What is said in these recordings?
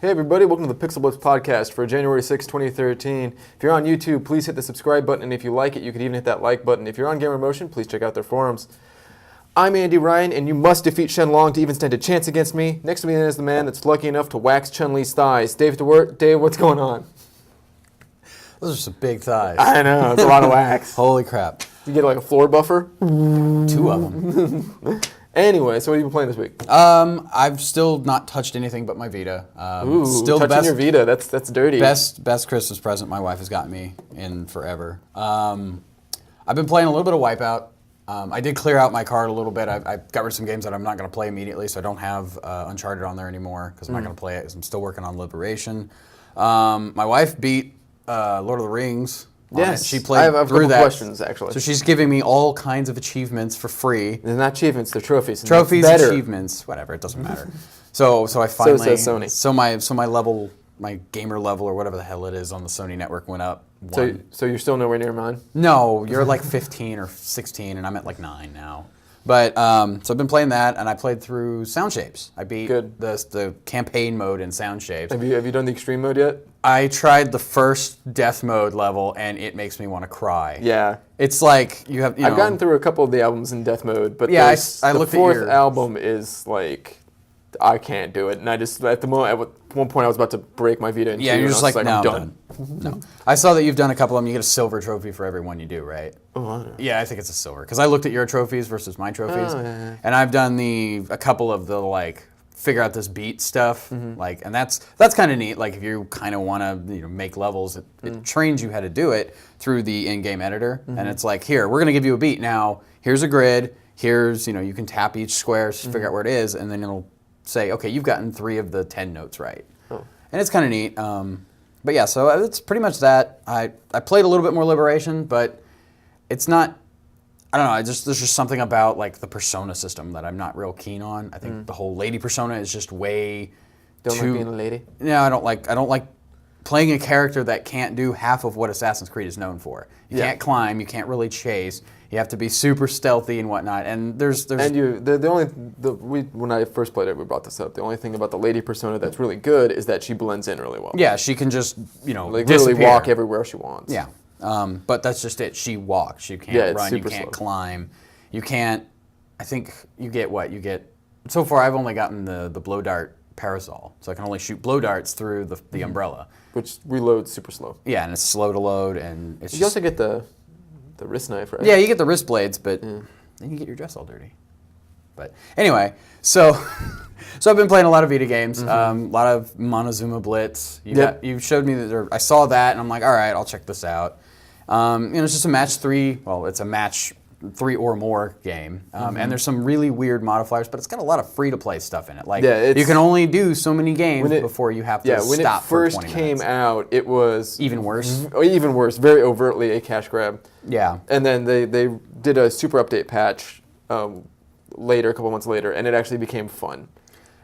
Hey everybody, welcome to the PixelBlips podcast for January 6, 2013. If you're on YouTube, please hit the subscribe button, and if you like it, you can even hit that like button. If you're on Gamer Motion, please check out their forums. I'm Andy Ryan, and you must defeat Shenlong to even stand a chance against me. Next to me is the man that's lucky enough to wax Chun-Li's thighs. Dave DeWert. Dave, what's going on? Those are some big thighs. I know, it's a lot of wax. Holy crap. You get like a floor buffer? 2 of them. Anyway, so what have you been playing this week? I've still not touched anything but my Vita. Ooh, still touching your Vita, that's dirty. Best Christmas present my wife has gotten me in forever. I've been playing a little bit of Wipeout. I did clear out my card a little bit. I got rid of some games that I'm not going to play immediately, so I don't have Uncharted on there anymore because I'm not going to play it because I'm still working on Liberation. My wife beat Lord of the Rings. Yes, she played I have a through couple that. questions, actually. So she's giving me all kinds of achievements for free. They're not achievements, they're trophies. Trophies, achievements, whatever, it doesn't matter. So I finally... So says Sony. So my level, my gamer level, or whatever the hell it is on the Sony network went up. So you're still nowhere near mine? No, you're like 15 or 16, and I'm at like 9 now. But, so I've been playing that, and I played through Sound Shapes. I beat the campaign mode in Sound Shapes. Have you done the extreme mode yet? I tried the first death mode level, and it makes me want to cry. Yeah. It's like, I've gotten through a couple of the albums in death mode, but yeah, I the looked fourth at album is like, I can't do it. And I just, at one point I was about to break my Vita in two, yeah, you're and just I was like, no, I'm done. No. I saw that you've done a couple of them. You get a silver trophy for every one you do, right? Oh, I know. Yeah, I think it's a silver. Because I looked at your trophies versus my trophies. Oh, yeah. And I've done a couple of the, like, figure out this beat stuff. Like, and that's kind of neat. Like, if you kind of want to make levels, it trains you how to do it through the in-game editor. And it's like, here, we're going to give you a beat. Now, here's a grid. Here's, you can tap each square, figure out where it is, and then it'll say, okay, you've gotten 3 of the 10 notes right. Oh. And it's kind of neat. But yeah, so it's pretty much that. I played a little bit more Liberation, but it's not, I don't know, there's just something about like the persona system that I'm not real keen on. I think the whole lady persona is just way Don't too... like being a lady? No, I don't like playing a character that can't do half of what Assassin's Creed is known for. You can't climb, you can't really chase. You have to be super stealthy and whatnot. And there's when I first played it, we brought this up. The only thing about the lady persona that's really good is that she blends in really well. Yeah, she can just like literally walk everywhere she wants. Yeah, but that's just it. She walks. You can't run. You can't climb. You can't. I think you get what you get. So far, I've only gotten the blow dart parasol, so I can only shoot blow darts through the umbrella, which reloads super slow. Yeah, and it's slow to load, and it's. You also get the wrist knife, right? Yeah, you get the wrist blades, but then you get your dress all dirty. But anyway, so I've been playing a lot of Vita games, a lot of Montezuma Blitz. You showed me that I saw that, and I'm like, all right, I'll check this out. It's just a match 3. Well, it's a match 3 or more game, and there's some really weird modifiers, but it's got a lot of free-to-play stuff in it. Like you can only do so many games before you have to stop for 20 minutes. When it first came out, it was even worse. Even worse, very overtly a cash grab. Yeah. And then they did a super update patch later, a couple months later, and it actually became fun.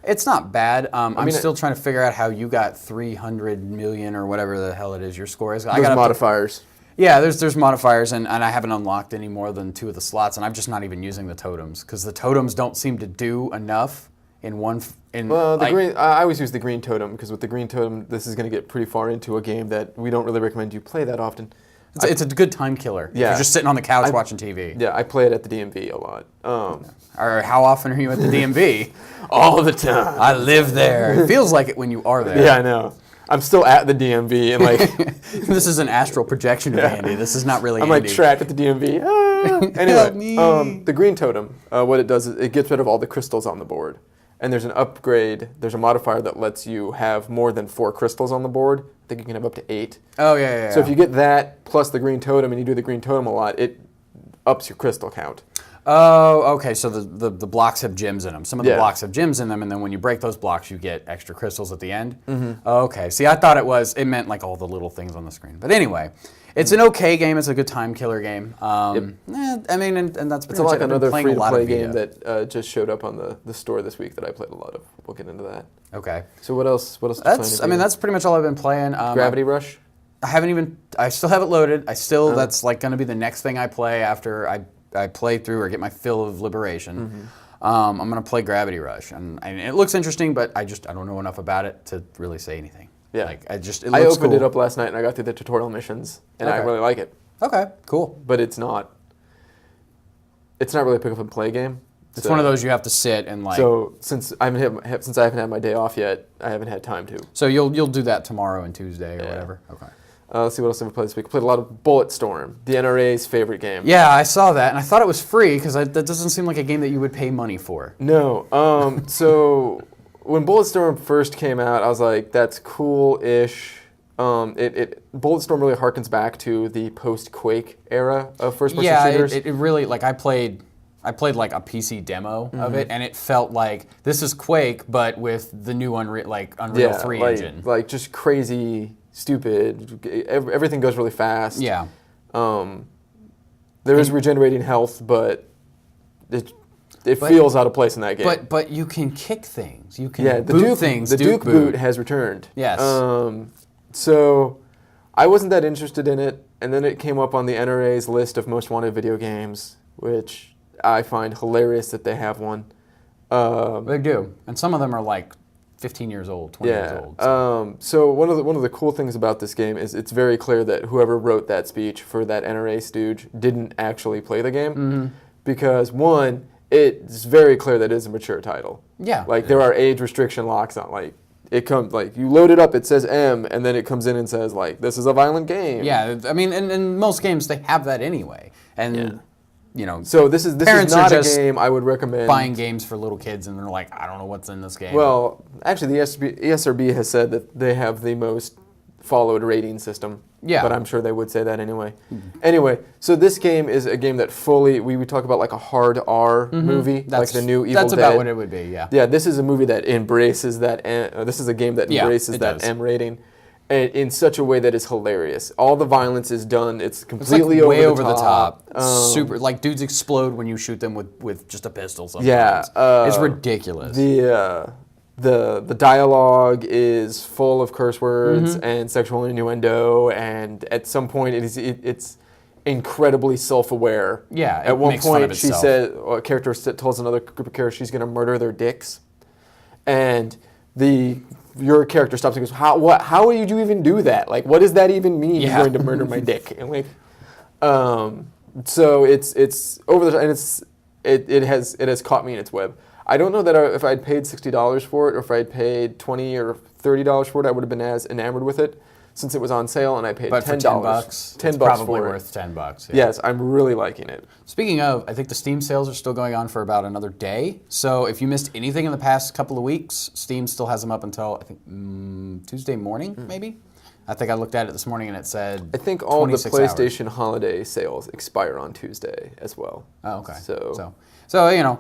It's not bad. I'm still trying to figure out how you got 300 million or whatever the hell it is your score is. I got modifiers. Yeah, there's modifiers, and I haven't unlocked any more than 2 of the slots, and I'm just not even using the totems, because the totems don't seem to do enough in one... Well, I always use the green totem, because with the green totem, this is going to get pretty far into a game that we don't really recommend you play that often. It's a good time killer. Yeah. You're just sitting on the couch watching TV. Yeah, I play it at the DMV a lot. Or how often are you at the DMV? All the time. I live there. It feels like it when you are there. Yeah, I know. I'm still at the DMV, and like... This is an astral projection of Andy. This is not really Andy. I'm like trapped at the DMV. Anyway, the green totem, what it does is it gets rid of all the crystals on the board. And there's an upgrade, there's a modifier that lets you have more than 4 crystals on the board. I think you can have up to 8. Oh, yeah. So if you get that plus the green totem and you do the green totem a lot, it ups your crystal count. Oh, okay, so the blocks have gems in them. Some of the blocks have gems in them, and then when you break those blocks, you get extra crystals at the end? Okay, see, I thought it meant like all the little things on the screen. But anyway, it's an okay game. It's a good time killer game. And that's pretty much like another free-to-play game Vita. that just showed up on the store this week that I played a lot of. We'll get into that. Okay. So what else? That's pretty much all I've been playing. Gravity Rush? I still have it loaded. That's like going to be the next thing I play after I play through or get my fill of Liberation. I'm going to play Gravity Rush. And it looks interesting, but I don't know enough about it to really say anything. Yeah. Like, it looks opened cool. it up last night and I got through the tutorial missions, and I really like it. Okay, cool. But it's not really a pick up and play game. It's one of those you have to sit and like. So since I haven't had my day off yet, I haven't had time to. So you'll do that tomorrow and Tuesday or whatever. Okay. Let's see what else I've played this week. I played a lot of Bulletstorm, the NRA's favorite game. Yeah, I saw that, and I thought it was free because that doesn't seem like a game that you would pay money for. No. So when Bulletstorm first came out, I was like, that's cool-ish. Bulletstorm really harkens back to the post-Quake era of first-person shooters. Yeah, it really, like, I played like a PC demo of it, and it felt like this is Quake, but with the new Unreal 3 engine. Like just crazy, stupid. Everything goes really fast. Yeah. There is regenerating health, but it feels out of place in that game. But you can kick things. You can boot things. The Duke boot has returned. Yes. So I wasn't that interested in it, and then it came up on the NRA's list of most wanted video games, which I find hilarious that they have one. They do, and some of them are like 15 years old, 20 years old. So one of the cool things about this game is it's very clear that whoever wrote that speech for that NRA stooge didn't actually play the game, because one, it's very clear that it's a mature title. Yeah. Like there are age restriction locks on it comes you load it up, it says M, and then it comes in and says this is a violent game. Yeah, I mean, in most games they have that anyway, and so this is not a game I would recommend. Buying games for little kids, and they're like, I don't know what's in this game. Well, actually, the ESRB has said that they have the most followed rating system. Yeah. But I'm sure they would say that anyway. Anyway, so this game is a game that fully, we would talk about like a hard R movie, like the new Evil Dead. That's about what it would be, yeah. Yeah, this is a movie that embraces that, this is a game that embraces that does. M rating. And in such a way that is hilarious. All the violence is done. It's completely way over the top. Super, like dudes explode when you shoot them with just a pistol. Sometimes. Yeah, it's ridiculous. The dialogue is full of curse words and sexual innuendo, and at some point it's incredibly self-aware. Yeah, at one makes fun of point she itself. said, a character tells another group of characters she's going to murder their dicks, and your character stops and goes, how would you even do that? Like, what does that even mean? Yeah. You're going to murder my dick? And so it's over the top, and it has caught me in its web. I don't know that if I'd paid $60 for it, or if I'd paid $20 or $30 for it, I would have been as enamored with it, since it was on sale and I paid $10. For $10, it's probably worth $10. Yeah. Yes, I'm really liking it. Speaking of, I think the Steam sales are still going on for about another day. So if you missed anything in the past couple of weeks, Steam still has them up until I think Tuesday morning, maybe. I think I looked at it this morning and it said I think all the 26 PlayStation hours. holiday sales expire on Tuesday as well. Oh, okay. So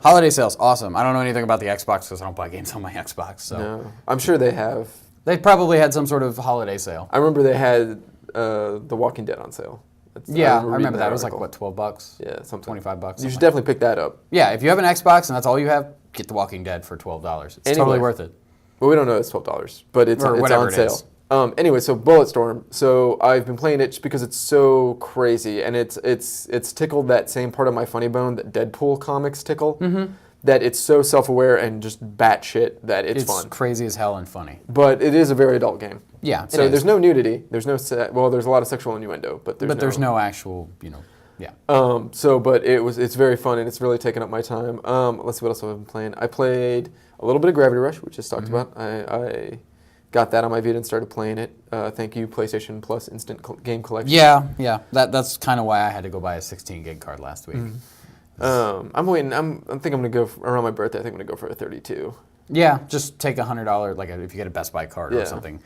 holiday sales, awesome. I don't know anything about the Xbox because I don't buy games on my Xbox. So no, I'm sure they have. They probably had some sort of holiday sale. I remember they had The Walking Dead on sale. I remember that. It was like, what, $12? Yeah, something. $25. You should definitely pick that up. Yeah, if you have an Xbox and that's all you have, get The Walking Dead for $12. It's totally worth it. Well, we don't know it's $12, but it's on whatever sale. Anyway, so Bulletstorm. So I've been playing it just because it's so crazy, and it's tickled that same part of my funny bone that Deadpool comics tickle. That it's so self-aware and just batshit that it's fun. It's crazy as hell and funny. But it is a very adult game. Yeah, so there's no nudity. There's no there's a lot of sexual innuendo, but there's no actual, yeah. But it's very fun and it's really taken up my time. Let's see what else I've been playing. I played a little bit of Gravity Rush, we just talked about. I got that on my Vita and started playing it. Thank you, PlayStation Plus Instant Game Collection. Yeah. That's kind of why I had to go buy a 16 gig card last week. I'm waiting. I think I'm gonna go around my birthday. I think I'm gonna go for a 32. Yeah, just take $100. Like if you get a Best Buy card or something,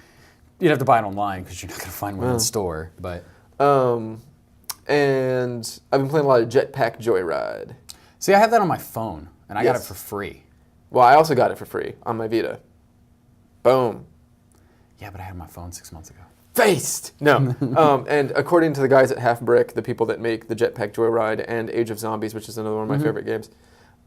you'd have to buy it online because you're not gonna find one in the store. But and I've been playing a lot of Jetpack Joyride. See, I have that on my phone, and I got it for free. Well, I also got it for free on my Vita. Boom. Yeah, but I had my phone 6 months ago. Faced! No. And according to the guys at Half Brick, the people that make the Jetpack Joyride and Age of Zombies, which is another one of my favorite games,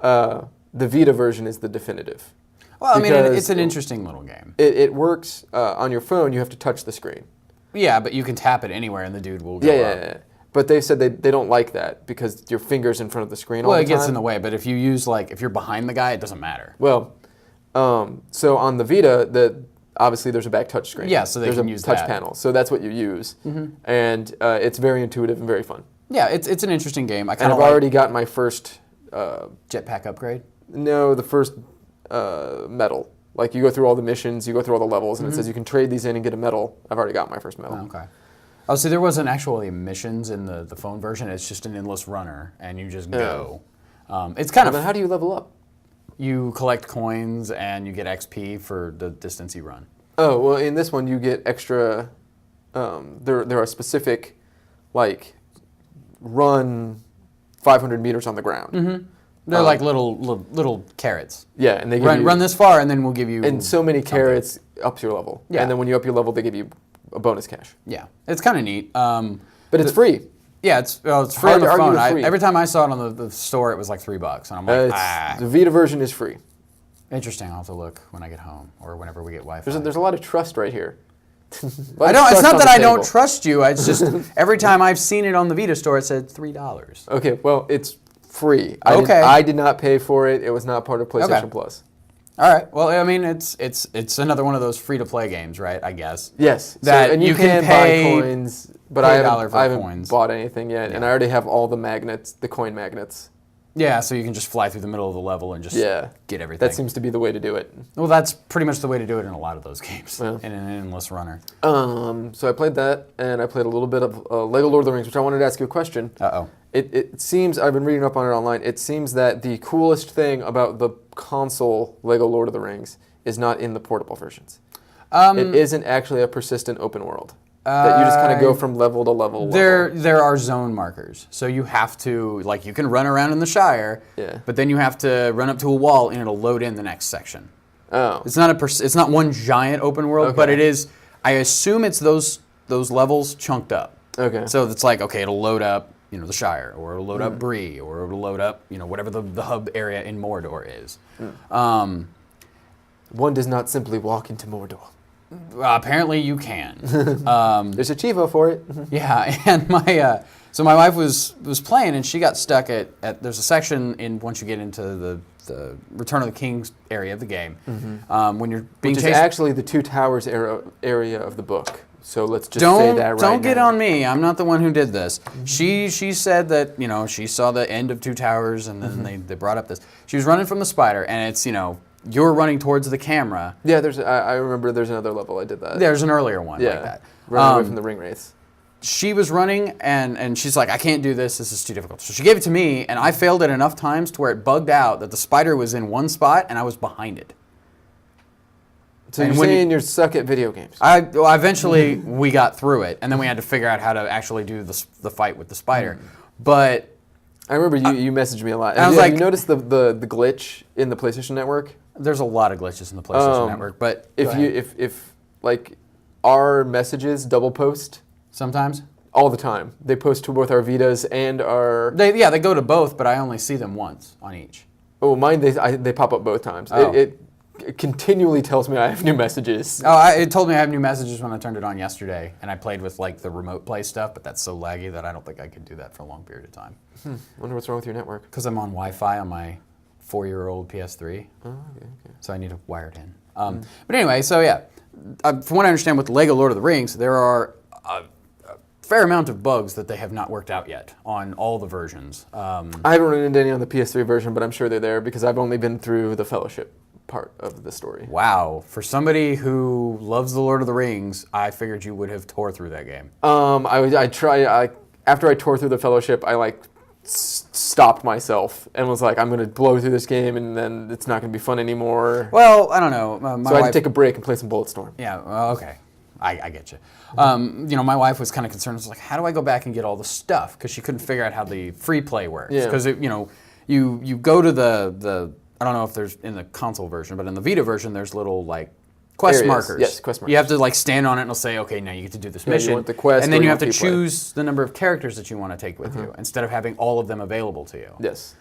the Vita version is the definitive. Well, I mean, it's an interesting little game. It works on your phone. You have to touch the screen. Yeah, but you can tap it anywhere, and the dude will go up. But they said they don't like that because your finger's in front of the screen all Well, the it time. gets in the way, but if you use if you're behind the guy, it doesn't matter. Well, so on the Vita, obviously there's a back touch screen. Yeah, so there's can a use touch that. panel. So that's what you use, and it's very intuitive and very fun. Yeah, it's an interesting game. I And kind I've of already got my first. jetpack upgrade. No, the first medal. Like you go through all the missions, you go through all the levels, and it says you can trade these in and get a medal. I've already got my first medal. Oh, okay. Oh, see, there wasn't actually missions in the phone version. It's just an endless runner, and you just go. It's kind Then of how do you level up? you collect coins and you get XP for the distance you run. Oh well, in this one you get extra. There are specific, like, run 500 meters on the ground. They're like little carrots. Yeah, and they give you, Run this far, and then we'll give you. and so many carrots ups your level. Yeah. And then when you up your level, they give you a bonus cash. Yeah, it's kind of neat. But it's free. Yeah, it's free Hard on the to argue phone. with free. Every time I saw it on the store, it was like $3, and I'm like, The Vita version is free. interesting. I'll have to look when I get home or whenever we get Wi-Fi. There's a lot of trust right here. I don't. It's not that I don't trust you. It's just every time I've seen it on the Vita store, it said $3. Okay, well, it's free. Okay. I did not pay for it. It was not part of PlayStation Plus. All right. Well, I mean, it's another one of those free-to-play games, right? I guess. Yes. That and you can buy pay- coins, but pay I $1 haven't, for I haven't coins. bought anything yet, and I already have all the magnets, the coin magnets. Yeah. So you can just fly through the middle of the level and just get everything. That seems to be the way to do it. Well, that's pretty much the way to do it in a lot of those games. Yeah. In an endless runner. So I played that, and I played a little bit of Lego Lord of the Rings, which I wanted to ask you a question. Uh-oh. It seems, I've been reading up on it online, it seems that the coolest thing about the console Lego Lord of the Rings is not in the portable versions. It isn't actually a persistent open world. That you just kind of go from level to level. There are zone markers, so you have to you can run around in the Shire, but then you have to run up to a wall and it'll load in the next section. Oh, It's not one giant open world, but it is. I assume it's those levels chunked up. okay. So it's okay, it'll load up the Shire, or it'll load up Bree, or it'll load up whatever the hub area in Mordor is. One does not simply walk into Mordor. Apparently you can. There's a Chivo for it. Yeah, and my wife was playing and she got stuck at there's a section once you get into the Return of the King area of the game when you're being Which chased. is actually the Two Towers area of the book. So let's just say that right now. Don't get on me. I'm not the one who did this. She said that she saw the end of Two Towers and then they brought up this. She was running from the spider and it's you're running towards the camera. Yeah, I remember there's another level I did that. There's an earlier one like that. Running away from the ring wraiths. She was running and she's like, I can't do this. This is too difficult. So she gave it to me and I failed it enough times to where it bugged out that the spider was in one spot and I was behind it. So you're saying you're suck at video games. Eventually we got through it and then we had to figure out how to actually do the fight with the spider. But I remember you messaged me a lot. I was like, you noticed the glitch in the PlayStation Network? there's a lot of glitches in the PlayStation Network, but if our messages double post sometimes all the time. They post to both our Vitas and our. they go to both, but I only see them once on each. Oh, mine they pop up both times. Oh. It continually tells me I have new messages. Oh, it told me I have new messages when I turned it on yesterday, and I played with the remote play stuff, but that's so laggy that I don't think I could do that for a long period of time. Wonder what's wrong with your network. Because I'm on Wi-Fi on my 4-year-old PS3, Oh, okay. so I need to wire it in. But anyway, so yeah, from what I understand with Lego Lord of the Rings, there are a fair amount of bugs that they have not worked out yet on all the versions. I haven't run into any on the PS3 version, but I'm sure they're there because I've only been through the Fellowship part of the story. Wow, for somebody who loves the Lord of the Rings, I figured you would have tore through that game. After I tore through the Fellowship, I stopped myself and was like, I'm going to blow through this game and then it's not going to be fun anymore. Well, I don't know. So I had to take a break and play some Bulletstorm. Yeah, well, okay. I get you. My wife was kind of concerned. She was like, how do I go back and get all the stuff? Because she couldn't figure out how the free play works. Yeah. Because, you go to the I don't know if there's in the console version, but in the Vita version, there's little, quest Areas. markers. Yes, quest markers. You have to, stand on it and it'll say, okay, now you get to do this You mission. want the quest and or then you you have to want free play. choose the number of characters that you want to take with you instead of having all of them available to you. Yes.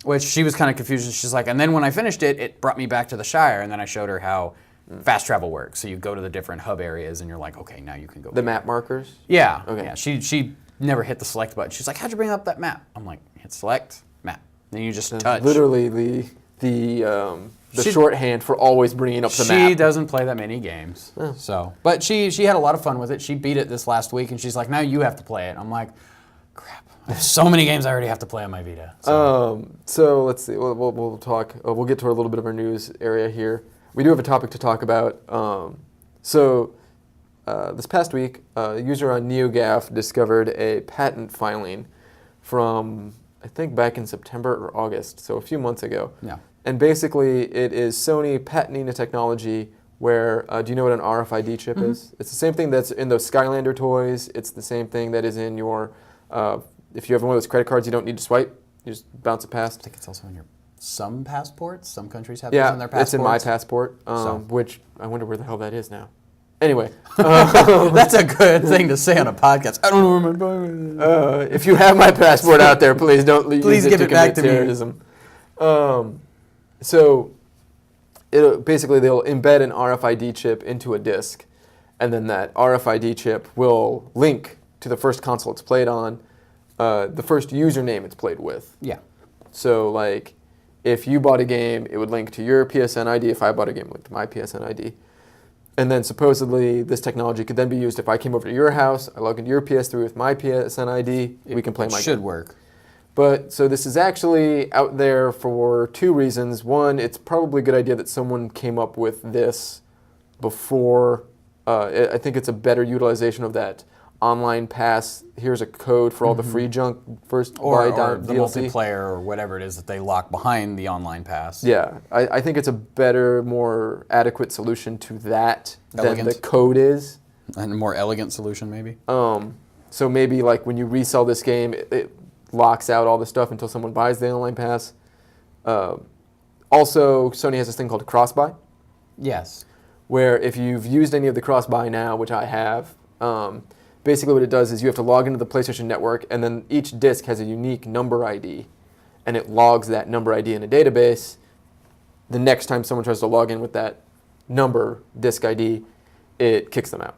Which she was kind of confused. She's like, and then when I finished it, it brought me back to the Shire, and then I showed her how fast travel works. So you go to the different hub areas, and you're like, okay, now you can go. The map markers? Yeah. Okay. Yeah. She never hit the select button. She's like, how'd you bring up that map? I'm like, hit select, map. Then you just touch. Literally the shorthand for always bringing up the map. She doesn't play that many games. Oh. So, but she had a lot of fun with it. She beat it this last week, and she's like, now you have to play it. I'm like, crap. I have so many games I already have to play on my Vita. So let's see. We'll talk. We'll get to a little bit of our news area here. We do have a topic to talk about. This past week, a user on NeoGAF discovered a patent filing from, I think, back in September or August, so a few months ago. Yeah. And basically, it is Sony patenting a technology where, do you know what an RFID chip is? It's the same thing that's in those Skylander toys. It's the same thing that is in your, if you have one of those credit cards, you don't need to swipe. You just bounce it past. I think it's also in some passports. Some countries have those in their passports. It's in my passport, which I wonder where the hell that is now. Anyway. That's a good thing to say on a podcast. I don't know where my if you have my passport out there, please don't use it to commit terrorism. So basically they'll embed an RFID chip into a disc, and then that RFID chip will link to the first console it's played on, the first username it's played with. Yeah. So like if you bought a game, it would link to your PSN ID. If I bought a game, it would link to my PSN ID. And then supposedly this technology could then be used if I came over to your house, I log into your PS3 with my PSN ID, we can play my game. It should work. But so this is actually out there for two reasons. One, it's probably a good idea that someone came up with this before. I think it's a better utilization of that online pass. Here's a code for all the free junk first or DLC. the multiplayer or whatever it is that they lock behind the online pass. Yeah, I think it's a better, more adequate solution to that than the code is. And a more elegant solution, maybe. So maybe like when you resell this game, it locks out all the stuff until someone buys the online pass. Also, Sony has this thing called cross-buy. Yes. Where if you've used any of the cross-buy now, which I have, basically what it does is you have to log into the PlayStation Network, and then each disc has a unique number ID, and it logs that number ID in a database. The next time someone tries to log in with that number, disc ID, it kicks them out.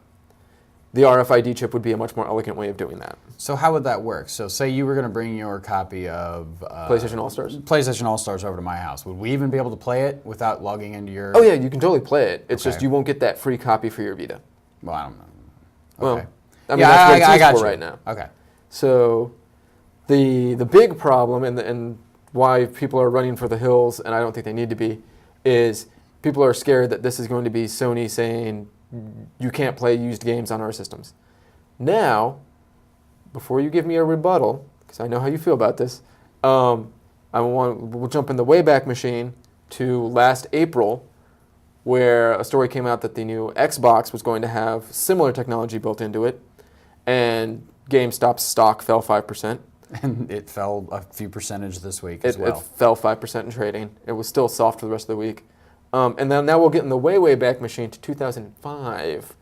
The RFID chip would be a much more elegant way of doing that. So how would that work? So say you were going to bring your copy of PlayStation All-Stars? PlayStation All-Stars over to my house. Would we even be able to play it without logging into your... Oh yeah, you can totally play it. It's just you won't get that free copy for your Vita. Well, I don't know. Well, Okay. I mean, that's what it's used for you right now. Okay. So the big problem and why people are running for the hills, and I don't think they need to be, is people are scared that this is going to be Sony saying you can't play used games on our systems. Now, before you give me a rebuttal, because I know how you feel about this, we'll jump in the Wayback Machine to last April, where a story came out that the new Xbox was going to have similar technology built into it, and GameStop's stock fell 5%. And it fell a few percentage this week as well. It fell 5% in trading. It was still soft for the rest of the week. And then now we'll get in the way back machine to 2005,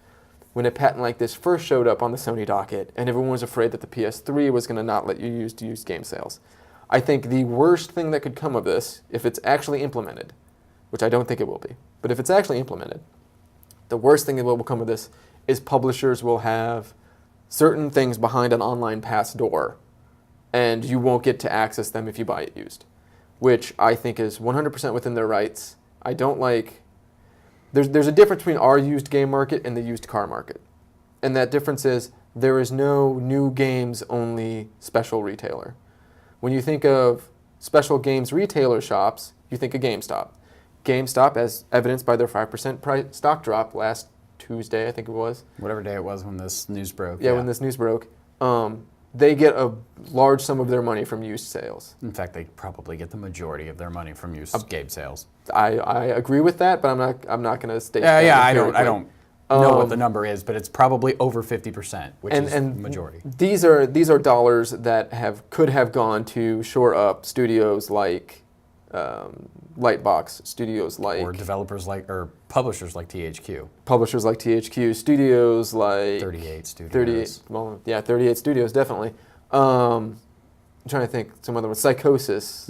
when a patent like this first showed up on the Sony docket, and everyone was afraid that the PS3 was going to not let you use used game sales. I think the worst thing that could come of this, if it's actually implemented, which I don't think it will be, but if it's actually implemented, the worst thing that will come of this is publishers will have certain things behind an online pass door, and you won't get to access them if you buy it used, which I think is 100% within their rights. I don't like... There's a difference between our used game market and the used car market. And that difference is there is no new games only special retailer. When you think of special games retailer shops, you think of GameStop. GameStop, as evidenced by their 5% stock drop last Tuesday, I think it was. Whatever day it was when this news broke. Yeah, when this news broke. They get a large sum of their money from used sales. In fact, they probably get the majority of their money from used game sales. I agree with that, but I'm not going to state. I don't know what the number is, but it's probably over 50%, which is the majority. These are dollars that could have gone to shore up studios like Lightbox, studios like... Or developers or publishers like THQ. Publishers like THQ, studios like... 38 Studios. 38 Studios, definitely. I'm trying to think, some other ones. Psychosis,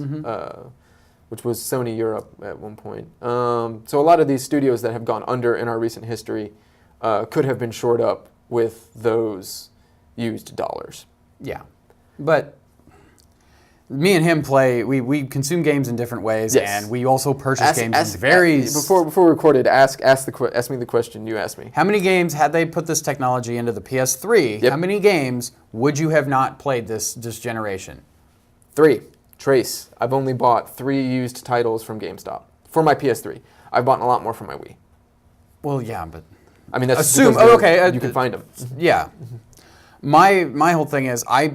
which was Sony Europe at one point. So a lot of these studios that have gone under in our recent history could have been shored up with those used dollars. Yeah, but me and him play. We consume games in different ways, and we also purchase games in very. Before we recorded, ask me the question you asked me. How many games had they put this technology into the PS3? Yep. How many games would you have not played this generation? 3. Trace. I've only bought 3 used titles from GameStop for my PS3. I've bought a lot more for my Wii. Well, yeah, but I mean, that's assume. you can find them. Yeah, my whole thing is I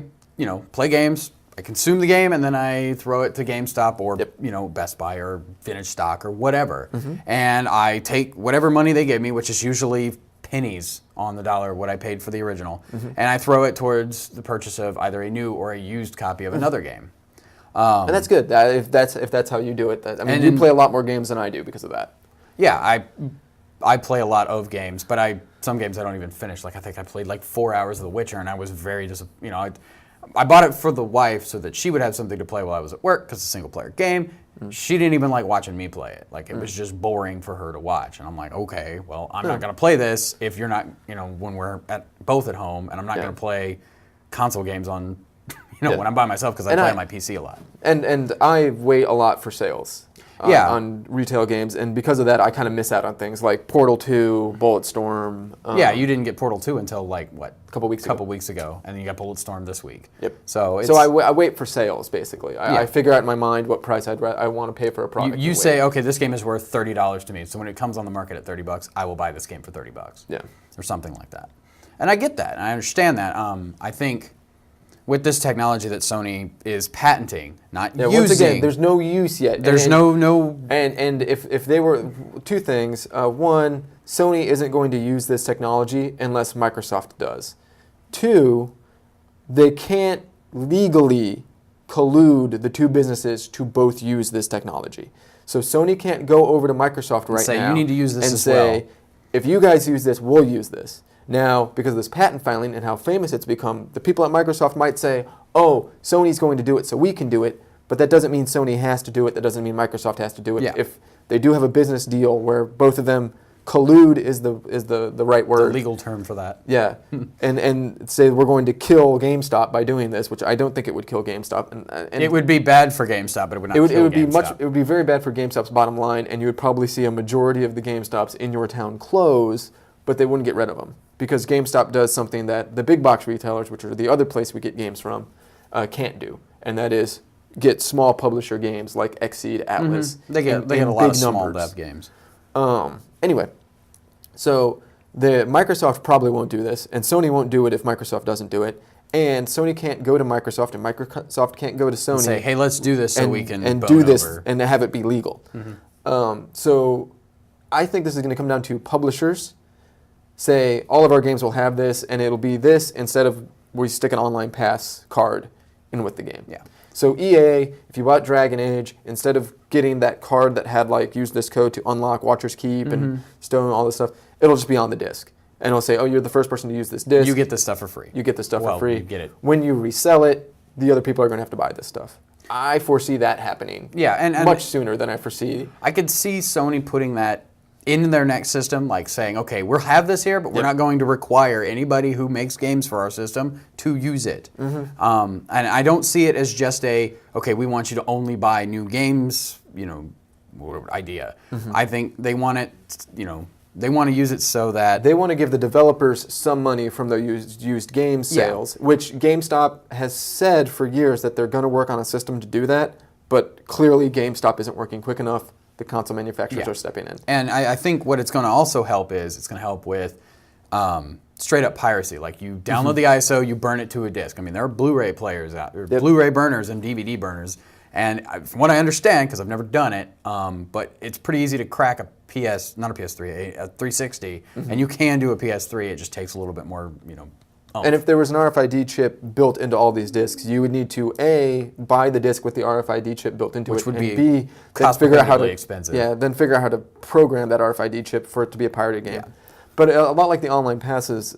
play games. I consume the game and then I throw it to GameStop or Best Buy or Vintage Stock or whatever, and I take whatever money they give me, which is usually pennies on the dollar what I paid for the original, and I throw it towards the purchase of either a new or a used copy of another game. And that's good. If that's how you do it, you play a lot more games than I do because of that. Yeah, I play a lot of games, but some games I don't even finish. Like I think I played like 4 hours of The Witcher, and I was very I bought it for the wife so that she would have something to play while I was at work because it's a single-player game. She didn't even like watching me play it. Like, it was just boring for her to watch. And I'm like, okay, well, I'm not going to play this if you're not, when we're both at home, and I'm not going to play console games on, when I'm by myself because I play on my PC a lot. And I wait a lot for sales. On retail games, and because of that, I kind of miss out on things like Portal 2, Bulletstorm. You didn't get Portal 2 until like what? A couple weeks ago, and then you got Bulletstorm this week. Yep. So I wait for sales basically. I figure out in my mind what price I want to pay for a product. You say, okay, this game is worth $30 to me, so when it comes on the market at $30, I will buy this game for $30. Yeah. Or something like that. And I get that, and I understand that. I think with this technology that Sony is patenting, not using. Once again, there's no use yet. There's no. And if they were 2 things, one, Sony isn't going to use this technology unless Microsoft does. 2, they can't legally collude the 2 businesses to both use this technology. So Sony can't go over to Microsoft right now you need to use this and as say, well. If you guys use this, we'll use this. Now, because of this patent filing and how famous it's become, the people at Microsoft might say, oh, Sony's going to do it so we can do it, but that doesn't mean Sony has to do it. That doesn't mean Microsoft has to do it. Yeah. If they do have a business deal where both of them collude is the right word. The legal term for that. Yeah, and say we're going to kill GameStop by doing this, which I don't think it would kill GameStop. And it would be bad for GameStop, but it would not kill GameStop. It would be very bad for GameStop's bottom line, and you would probably see a majority of the GameStops in your town close, but they wouldn't get rid of them. Because GameStop does something that the big box retailers, which are the other place we get games from, can't do, and that is get small publisher games like Xseed, Atlas. They get a lot of small dev games. Anyway, so the Microsoft probably won't do this, and Sony won't do it if Microsoft doesn't do it, and Sony can't go to Microsoft, and Microsoft can't go to Sony and say, hey, let's do this so we can do this over. And have it be legal. So I think this is going to come down to publishers. Say all of our games will have this, and it'll be this instead of we stick an online pass card in with the game. Yeah. So EA, if you bought Dragon Age, instead of getting that card that had like use this code to unlock Watcher's Keep and Stone, all this stuff, it'll just be on the disc, and it'll say, oh, you're the first person to use this disc. You get this stuff for free. You get this stuff for free. You get it. When you resell it, the other people are going to have to buy this stuff. I foresee that happening. Yeah, and much sooner than I foresee. I could see Sony putting that in their next system, like saying, okay, we'll have this here, but we're not going to require anybody who makes games for our system to use it. And I don't see it as just okay, we want you to only buy new games, idea. I think they want it, they want to use it so that they want to give the developers some money from their used game sales, which GameStop has said for years that they're going to work on a system to do that, but clearly GameStop isn't working quick enough. The console manufacturers are stepping in. And I think what it's going to also help is it's going to help with straight up piracy. Like you download the ISO, you burn it to a disc. I mean, there are Blu-ray players out there, Blu-ray burners and DVD burners. And from what I understand, because I've never done it, but it's pretty easy to crack a not a PS3, a 360, and you can do a PS3. It just takes a little bit more, And if there was an RFID chip built into all these discs, you would need to A, buy the disc with the RFID chip built into it, which would be B, figure out how to expensive. Yeah, then figure out how to program that RFID chip for it to be a pirated game. Yeah. But a lot like the online passes,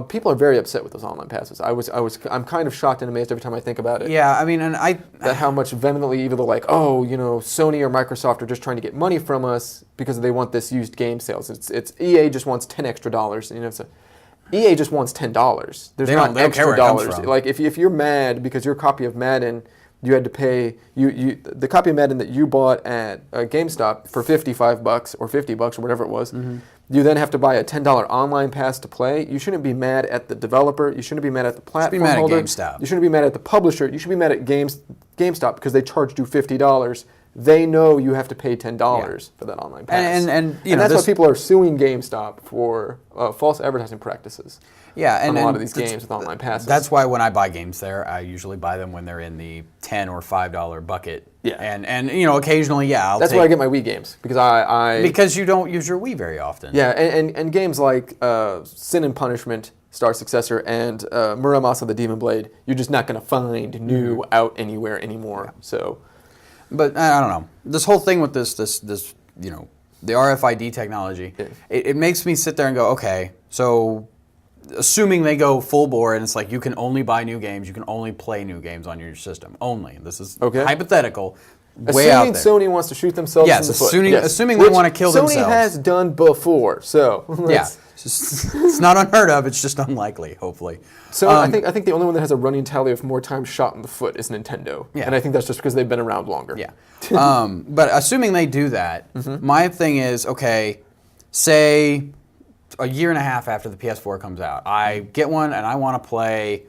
people are very upset with those online passes. I'm kind of shocked and amazed every time I think about it. Yeah, I mean, that how much vehemently either they're like, oh, Sony or Microsoft are just trying to get money from us because they want this used game sales. It's EA just wants $10 extra, so. EA just wants $10. There's They not don't care extra where it comes dollars. from. Like if you're mad because your copy of Madden, you had to pay the copy of Madden that you bought at GameStop for $55 or $50 or whatever it was. You then have to buy a $10 online pass to play. You shouldn't be mad at the developer. You shouldn't be mad at the platform holder. You should be mad at GameStop. You shouldn't be mad at the publisher. You should be mad at GameStop because they charged you $50. They know you have to pay $10 for that online pass. And that's why people are suing GameStop for false advertising practices. Yeah, and on a lot of these games with online passes. That's why when I buy games there, I usually buy them when they're in the $10 or $5 bucket. Yeah. And occasionally, I'll That's take... why I get my Wii games, because I Because you don't use your Wii very often. Yeah, and games like Sin and Punishment, Star Successor, and Muramasa the Demon Blade, you're just not going to find new out anywhere anymore. So, but I don't know. This whole thing with this the RFID technology, it makes me sit there and go, okay, so assuming they go full bore and it's like you can only buy new games, you can only play new games on your system, only. This is hypothetical, way out there. Assuming Sony wants to shoot themselves in the foot. Assuming they want to kill themselves. Sony has done before, so it's not unheard of. It's just unlikely. Hopefully. So I think the only one that has a running tally of more times shot in the foot is Nintendo, and I think that's just because they've been around longer. Yeah. But assuming they do that, my thing is, okay, say a year and a half after the PS4 comes out, I get one and I want to play,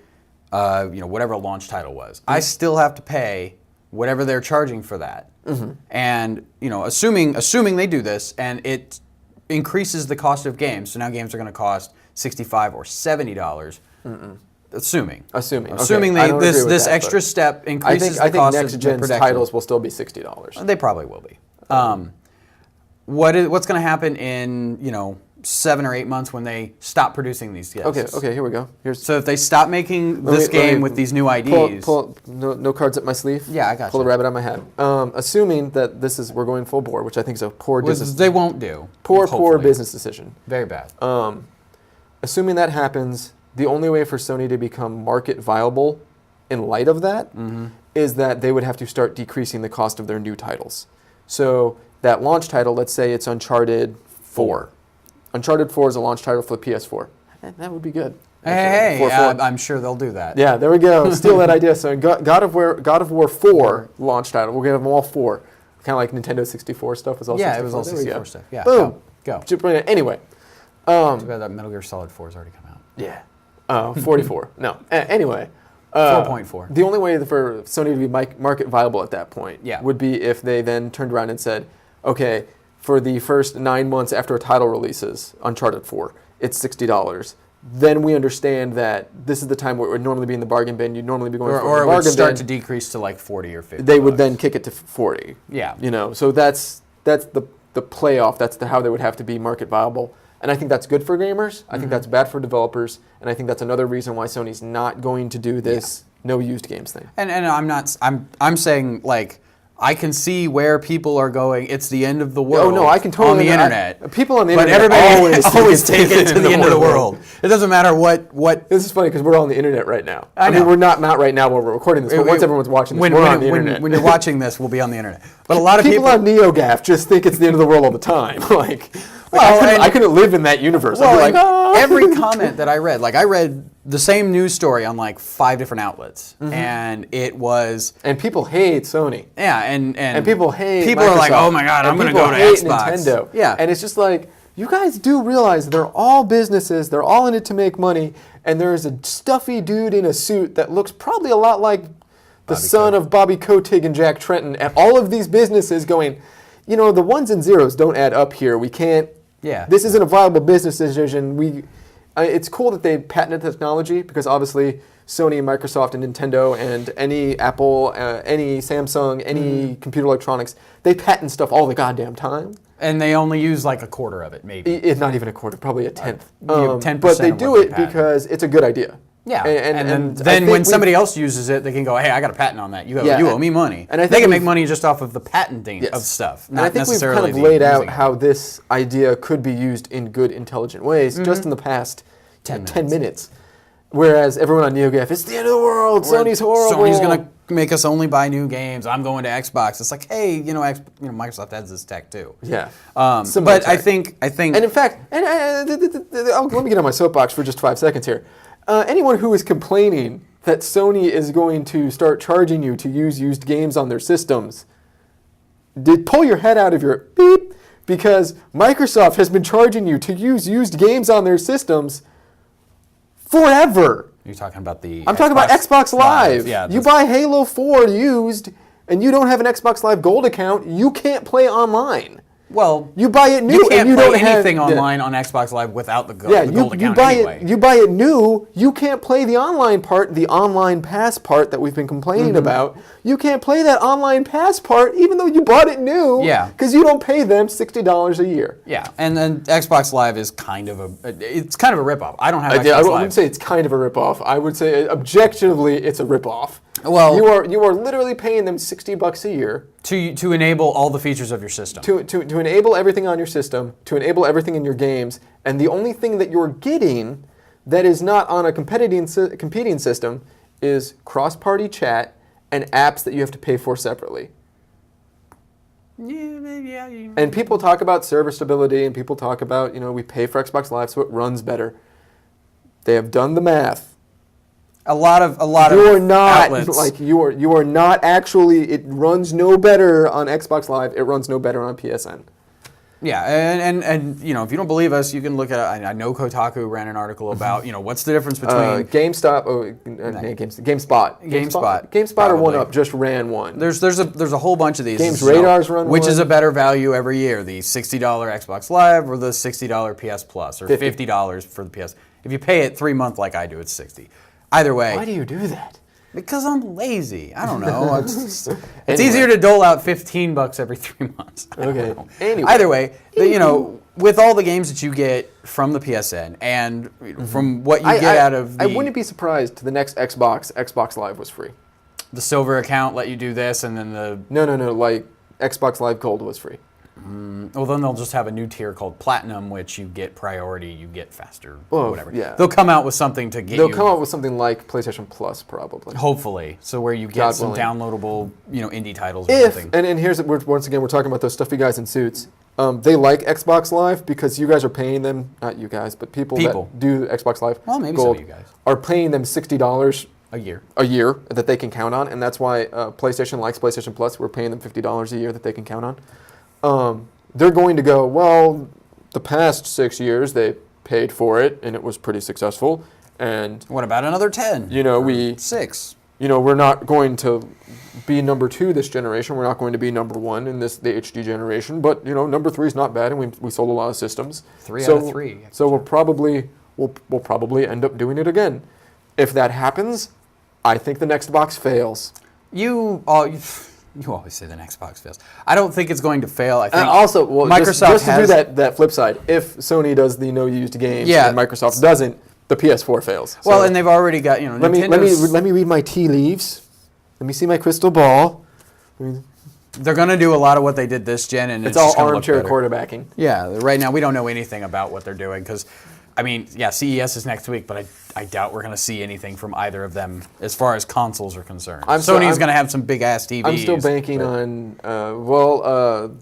whatever a launch title was. I still have to pay whatever they're charging for that. And assuming they do this and it increases the cost of games, so now games are going to cost $65 or $70. Assuming this extra step increases the cost of next gen titles will still be $60. They probably will be. What's going to happen in 7 or 8 months when they stop producing these games? Okay, here we go. So if they stop making this game with these new IDs, pull no cards up my sleeve. Yeah, I got pull you. the rabbit out of my hat. Assuming that we're going full bore, which I think is a poor business. They won't do. Poor business decision. Very bad. Assuming that happens, the only way for Sony to become market viable in light of that is that they would have to start decreasing the cost of their new titles. So that launch title, let's say it's Uncharted 4. Uncharted 4 is a launch title for the PS4. That would be good. Hey, I'm sure they'll do that. Yeah, there we go. Steal that idea. So God of War 4 launch title. We'll give them all 4. Kind of like Nintendo 64 stuff was all 64. Yeah, it was all 64 stuff. Yeah. Boom. Go. Anyway. Too bad that Metal Gear Solid 4 has already come out. Yeah. 44. No. Anyway. 4.4. The only way for Sony to be market viable at that point would be if they then turned around and said, okay, for the first 9 months after a title releases, Uncharted 4, it's $60. Then we understand that this is the time where it would normally be in the bargain bin. You'd normally be going for the bargain bin. Or it would start to decrease to like 40 or 50. They would then kick it to 40. Yeah. So that's the playoff. That's how they would have to be market viable. And I think that's good for gamers. I think that's bad for developers. And I think that's another reason why Sony's not going to do this no used games thing. And I'm saying, like, I can see where people are going. It's the end of the world. Oh no, I can totally on the internet. People on the but internet everybody always take it to the end of the world. It doesn't matter what. This is funny because we're all on the internet right now. I mean, we're not right now when we're recording this, but once everyone's watching this, we're on the internet. When you're watching this, we'll be on the internet. But a lot of people on NeoGAF just think it's the end of the world all the time. I couldn't live in that universe. Well, I'd be like, every comment that I read, I read the same news story on 5 different outlets, and it was. And people hate Sony. Yeah, and people hate. People Microsoft. Are like, oh my god, I'm going to go to Xbox. Nintendo. Yeah, and it's just like, you guys do realize they're all businesses. They're all in it to make money, and there's a stuffy dude in a suit that looks probably a lot like the son of Bobby Kotick and Jack Tretton, and all of these businesses going, the ones and zeros don't add up here. We can't. Yeah. This isn't a viable business decision. It's cool that they patented technology because obviously Sony and Microsoft and Nintendo and any Apple, any Samsung, any computer electronics, they patent stuff all the goddamn time. And they only use a quarter of it, maybe. It's not even a quarter, probably a tenth. 10%. But they do it because it's a good idea. Yeah, and then when somebody else uses it, they can go, hey, I got a patent on that. You owe me money. And they can make money just off of the patenting of stuff, not necessarily. And I think we've kind of laid out how this idea could be used in good, intelligent ways just in the past 10 minutes. Whereas everyone on NeoGAF, it's the end of the world, Sony's horrible. Sony's going to make us only buy new games. I'm going to Xbox. It's like, hey, Microsoft has this tech too. Yeah. But tech. I think, and in fact, let me get on my soapbox for just 5 seconds here. Anyone who is complaining that Sony is going to start charging you to use used games on their systems, pull your head out of your beep, because Microsoft has been charging you to use used games on their systems forever. You're talking about I'm talking about Xbox Live. Yeah, you buy Halo 4 used, and you don't have an Xbox Live Gold account, you can't play online. Well, you buy it new, you can't and you play don't anything have, online on Xbox Live without the gold account you buy anyway. You buy it new, you can't play the online part, the online pass part that we've been complaining about. You can't play that online pass part even though you bought it new. Yeah. Because you don't pay them $60 a year. Yeah, and then Xbox Live is kind of a ripoff. I don't have Xbox Live. I wouldn't say it's kind of a ripoff. I would say objectively it's a ripoff. Well, you are literally paying them $60 a year to enable all the features of your system. To enable everything on your system, to enable everything in your games, and the only thing that you're getting that is not on a competing system is cross-party chat and apps that you have to pay for separately. Yeah. And people talk about server stability, and people talk about, we pay for Xbox Live so it runs better. They have done the math. A lot of outlets. You are not actually. It runs no better on Xbox Live. It runs no better on PSN. Yeah, and if you don't believe us, you can look at. I know Kotaku ran an article about what's the difference between GameStop. GameSpot. GameSpot or 1UP just ran one. There's a whole bunch of these. Games Radar's run which one. is a better value every year, the $60 Xbox Live or the $60 PS Plus or $50 for the PS. If you pay it 3 months like I do, it's $60. Either way. Why do you do that? Because I'm lazy. I don't know. It's easier to dole out $15 every 3 months. Okay. Anyway. Either way, with all the games that you get from the PSN and from what you get out of I wouldn't be surprised the next Xbox Live was free. The silver account let you do this, and then the... No. Like, Xbox Live Gold was free. Well, then they'll just have a new tier called Platinum, which you get priority, you get faster, whatever. Yeah. They'll come out with something to get They'll come out with something like PlayStation Plus, probably. Hopefully. So where you get some downloadable, indie titles or something. And here's, once again, we're talking about those stuffy guys in suits. They like Xbox Live because you guys are paying them, not you guys, but people. That do Xbox Live Gold some of you guys. Are paying them $60 a year that they can count on, and that's why PlayStation likes PlayStation Plus. We're paying them $50 a year that they can count on. They're going to go, well, the past 6 years they paid for it and it was pretty successful. And what about another 10? 6. We're not going to be number 2 this generation. We're not going to be number 1 in the HD generation. But number 3 is not bad, and we sold a lot of systems. 3 out of 3. So we'll probably end up doing it again. If that happens, I think the next box fails. You always say the next box fails. I don't think it's going to fail. I think Microsoft just to do that flip side. If Sony does the no used games and Microsoft doesn't, the PS4 fails. Well, and they've already got Let me read my tea leaves. Let me see my crystal ball. They're going to do a lot of what they did this gen, and it's all just armchair quarterbacking. Yeah, right now we don't know anything about what they're doing because. CES is next week, but I doubt we're going to see anything from either of them as far as consoles are concerned. Sony's going to have some big-ass TVs. I'm still banking on,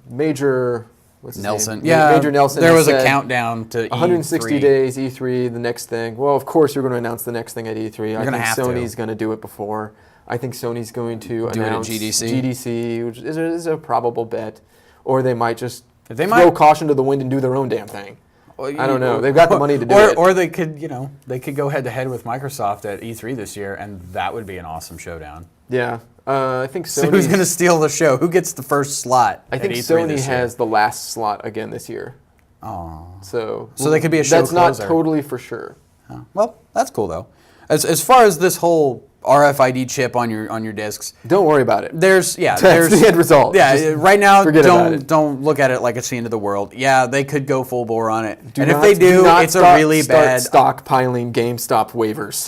Major... What's his Nelson. name? Yeah, Major Nelson. There was a countdown to 160 E3. days, E3, the next thing. Well, of course you're going to announce the next thing at E3. I think Sony's going to do it before. I think Sony's going to announce GDC, which is a probable bet. Or they might just throw caution to the wind and do their own damn thing. I don't know. They've got the money to do it. Or they could, they could go head-to-head with Microsoft at E3 this year, and that would be an awesome showdown. Yeah. I think Sony. So who's going to steal the show? Who gets the first slot I think at E3 Sony has the last slot again this year. Oh. So they could be a show That's closer. not totally for sure. Oh. Well, that's cool, though. As far as this whole RFID chip on your discs. Don't worry about it. There's the end result. Yeah, Just right now don't look at it like it's the end of the world. Yeah, they could go full bore on it. If they do, it's a really bad stockpiling GameStop waivers.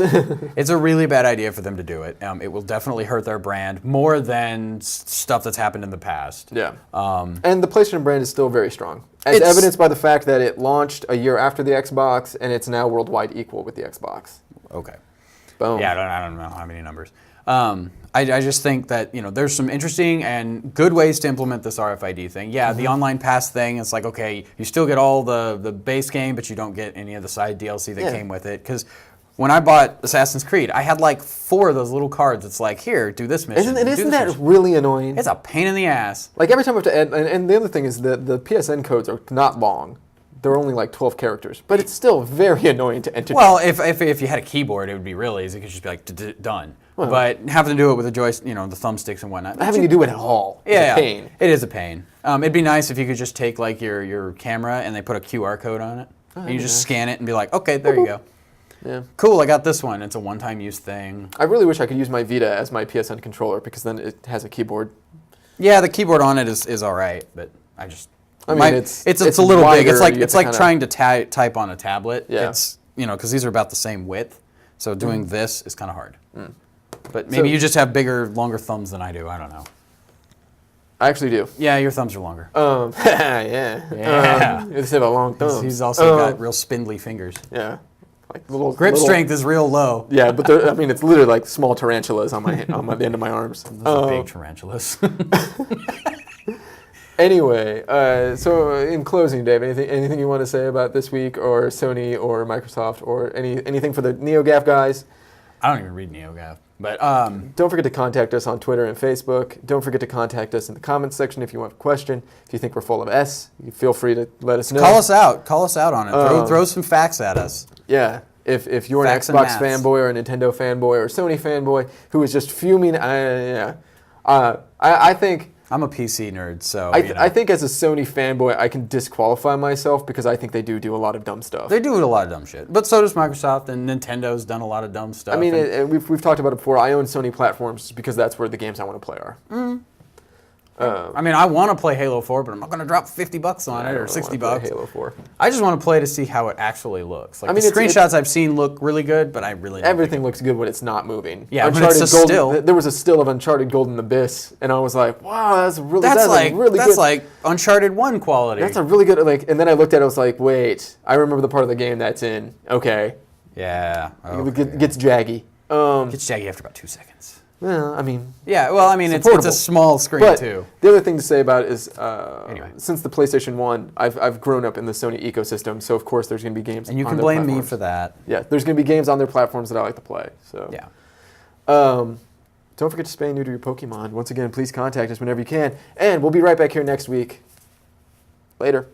It's a really bad idea for them to do it. It will definitely hurt their brand more than stuff that's happened in the past. Yeah. And the PlayStation brand is still very strong, as evidenced by the fact that it launched a year after the Xbox, and it's now worldwide equal with the Xbox. Okay. Boom. Yeah, I don't know how many numbers. I I just think that, there's some interesting and good ways to implement this RFID thing. Yeah, the online pass thing, it's like, okay, you still get all the base game, but you don't get any of the side DLC that came with it. Because when I bought Assassin's Creed, I had like 4 of those little cards. It's like, here, do this mission. Isn't that really annoying? It's a pain in the ass. Like every time I have to add, and the other thing is that the PSN codes are not long. They're only like 12 characters, but it's still very annoying to enter. Well, if you had a keyboard, it would be real easy. You could just be like, done. Well, but having to do it with the the thumbsticks and whatnot. Having to do it at all is a pain. It is a pain. It'd be nice if you could just take like your camera and they put a QR code on it. And you just scan it and be like, okay, there you go. Yeah. Cool, I got this one. It's a one-time use thing. I really wish I could use my Vita as my PSN controller because then it has a keyboard. Yeah, the keyboard on it is all right, but it's a little wider, big. It's like trying to type on a tablet. Yeah. It's because these are about the same width, so doing this is kind of hard. But maybe you just have bigger, longer thumbs than I do. I don't know. I actually do. Yeah, your thumbs are longer. Yeah. You just have a long thumb. He's also got real spindly fingers. Yeah. Like grip strength is real low. Yeah, but it's literally like small tarantulas on the end of my arms. Those are big tarantulas. Anyway, so in closing, Dave, anything you want to say about this week, or Sony, or Microsoft, or anything for the NeoGAF guys? I don't even read NeoGAF, but don't forget to contact us on Twitter and Facebook. Don't forget to contact us in the comments section if you have a question. If you think we're full of S, you feel free to let us know. Call us out. Call us out on it. Throw some facts at us. Yeah. If you're Facts an and Xbox maths. fanboy or a Nintendo fanboy or a Sony fanboy who is just fuming, I think I'm a PC nerd, so I think as a Sony fanboy, I can disqualify myself because I think they do a lot of dumb stuff. they do a lot of dumb shit. But so does Microsoft, and Nintendo's done a lot of dumb stuff. I mean, we've talked about it before. I own Sony platforms because that's where the games I want to play are. I want to play Halo 4, but I'm not going to drop $50 on it or $60. Halo 4. I just want to play to see how it actually looks. Like, I mean, the it's screenshots I've seen look really good, but I really don't Everything looks good when it's not moving. Yeah, but it's a still. There was a still of Uncharted Golden Abyss, and I was like, "Wow, that's really that's like Uncharted 1 quality. That's a really good And then I looked at it, I was like, "Wait, I remember the part of the game that's in." Okay, yeah, it gets jaggy. Gets jaggy after about 2 seconds. Well, I mean, it's a small screen too. The other thing to say about it is, Anyway. since the PlayStation 1, I've grown up in the Sony ecosystem, so of course there's going to be games. And you on can their blame me platforms. for that. Yeah, there's going to be games on their platforms that I like to play. So Yeah. Don't forget to spay and neuter your Pokemon. Once again, please contact us whenever you can, and we'll be right back here next week. Later.